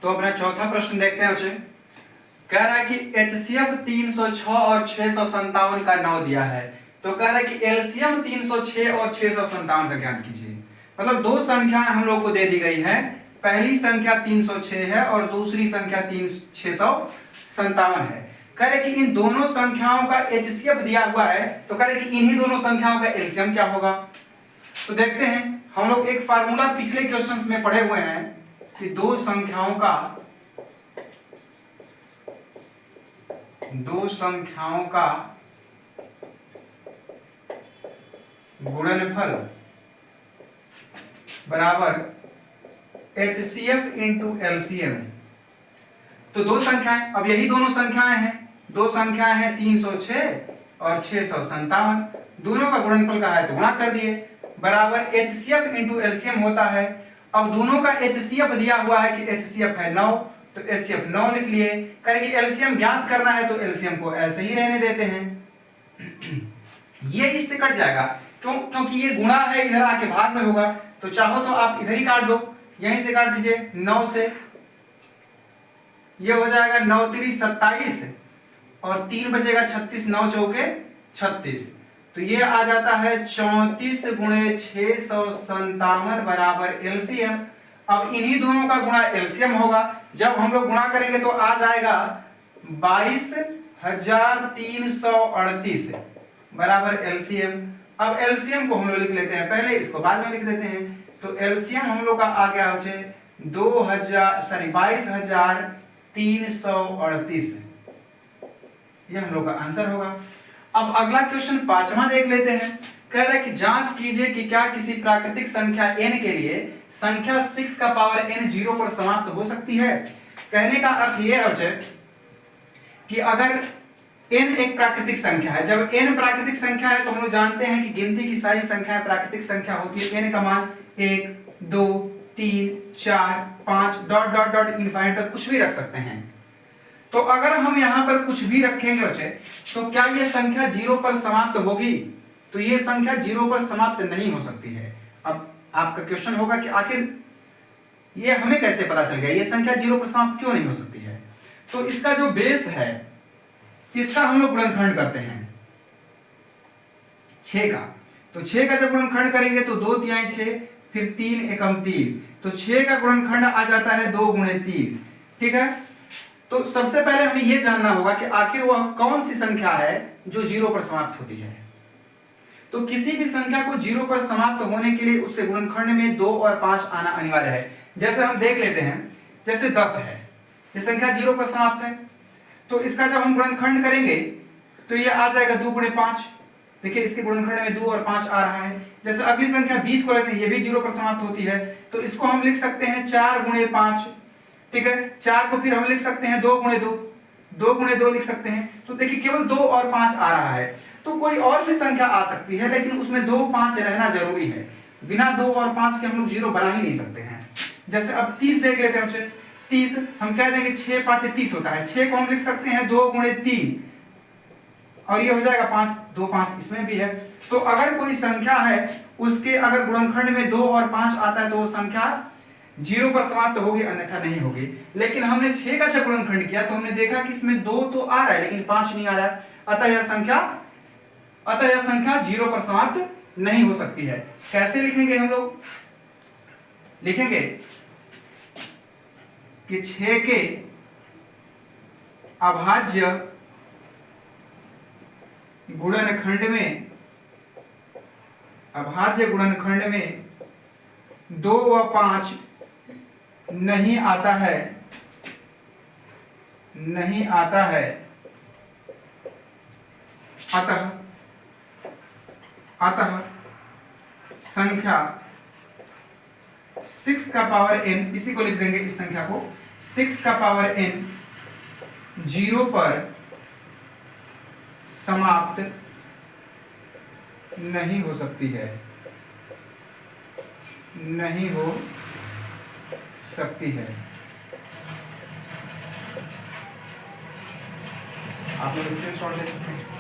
तो अपना चौथा प्रश्न देखते हैं बच्चे। कह रहा है कि HCF 306 और 657 का 9 दिया है, तो कह रहा है कि LCM 306 और 657 का ज्ञात कीजिए। मतलब दो संख्याएं हम लोग को दे दी गई है, पहली संख्या 306 है और दूसरी संख्या 657 है। कह रहे कि इन दोनों संख्याओं का HCF दिया हुआ है, तो कह रहे कि इन्हीं दोनों संख्याओं का LCM क्या होगा। तो देखते हैं, हम लोग एक फार्मूला पिछले क्वेश्चंस में पढ़े हुए हैं कि दो संख्याओं का गुणनफल बराबर HCF इंटू LCM। तो दो संख्याएं, अब यही दोनों संख्याएं हैं, दो संख्याएं हैं 306 और 657, दोनों का गुणनफल का है तो गुणा कर दिए, बराबर HCF इंटू LCM होता है। अब दोनों का HCF दिया हुआ है कि HCF है 9, तो HCF 9 लिख लिए। करेंगे LCM ज्ञात करना है तो LCM को ऐसे ही रहने देते हैं। ये इससे कट जाएगा, क्योंकि ये गुणा है, इधर आके भाग में होगा, तो चाहो तो आप इधर ही काट दो, यहीं से काट दीजिए 9 से। ये हो जाएगा 9 3 27 और 3 बचेगा 36, 9 चौके 36, तो ये आ जाता है 34 गुणे 657 बराबर LCM। अब इन्हीं दोनों का गुणा LCM होगा, जब हम लोग गुणा करेंगे तो आ जाएगा 22,338 बराबर LCM। अब LCM को हम लोग लिख लेते हैं, पहले इसको बाद में लिख देते हैं। तो LCM हम लोग का आ गया हो 22,338, ये हम लोग का आंसर होगा। अब अगला क्वेश्चन पांचवा देख लेते हैं। कह रहा है कि जांच कीजिए कि क्या किसी प्राकृतिक संख्या n के लिए संख्या 6 का पावर n 0 पर समाप्त हो सकती है। कहने का अर्थ यह है कि अगर n एक प्राकृतिक संख्या है, जब n प्राकृतिक संख्या है तो हम लोग जानते हैं कि गिनती की सारी संख्याएं प्राकृतिक संख्या होती है। n का मान 1 2 3 4 5 डॉट डॉट डॉट इनफाइनाइट तक कुछ भी रख सकते हैं। तो अगर हम यहां पर कुछ भी रखेंगे बच्चे, तो क्या यह संख्या 0 पर समाप्त होगी? तो यह संख्या 0 पर समाप्त नहीं हो सकती है। अब आपका क्वेश्चन होगा कि आखिर ये हमें कैसे पता चल गया ये संख्या 0 पर समाप्त क्यों नहीं हो सकती है? तो इसका जो बेस है, इसका हम लोग गुणनखंड करते हैं 6 का। तो 6 का जब गुणनखंड करेंगे तो 2 तिहाई 6, फिर 3 एकम 3, तो 6 का गुणनखंड आ जाता है 2 गुणे 3। ठीक है, तो सबसे पहले हमें यह जानना होगा कि आखिर वह कौन सी संख्या है जो 0 पर समाप्त होती है। तो किसी भी संख्या को 0 पर समाप्त होने के लिए उसके गुणनखंड में 2 और 5 आना अनिवार्य है। जैसे हम देख लेते हैं, जैसे 10 है, ये संख्या 0 पर समाप्त है, तो इसका जब हम गुणनखंड करेंगे तो ये आ जाएगा 2 गुणे 5। देखिए इसके गुणनखंड में 2 और 5 आ रहा है। जैसे अगली संख्या 20 को लेते हैं, ये भी 0 पर समाप्त होती है, तो इसको हम लिख सकते हैं 4 गुणे 5। ठीक है, 4 को फिर हम लिख सकते हैं 2 गुणे 2, 2 गुणे 2 लिख सकते हैं। तो देखिए केवल 2 और 5 आ रहा है, तो कोई और भी संख्या आ सकती है, लेकिन उसमें 2 5 रहना जरूरी है। बिना 2 और 5 के हम लोग 0 बना ही नहीं सकते हैं। जैसे अब 30 देख लेते हैं बच्चे, 30 हम कह देंगे 6 5 30 होता है, 6 को हम लिख सकते हैं 2 गुणे 3 और ये हो जाएगा 5, 2 5 इसमें भी है। तो अगर कोई संख्या है उसके अगर गुणनखंड में 2 और 5 आता है तो वो संख्या 0 पर समाप्त होगी, अन्यथा नहीं होगी। लेकिन हमने 6 का जब गुणनखंड किया तो हमने देखा कि इसमें 2 तो आ रहा है लेकिन 5 नहीं आ रहा है, अतः यह संख्या 0 पर समाप्त नहीं हो सकती है। कैसे लिखेंगे हम लोग? लिखेंगे कि 6 के अभाज्य गुणनखंड में 2 व 5 नहीं आता है, अतः संख्या 6 का पावर n, इसी को लिख देंगे, इस संख्या को 6 का पावर n 0 पर समाप्त नहीं हो सकती है, नहीं हो सकती है। आप लोग स्क्रीनशॉट ले सकते हैं।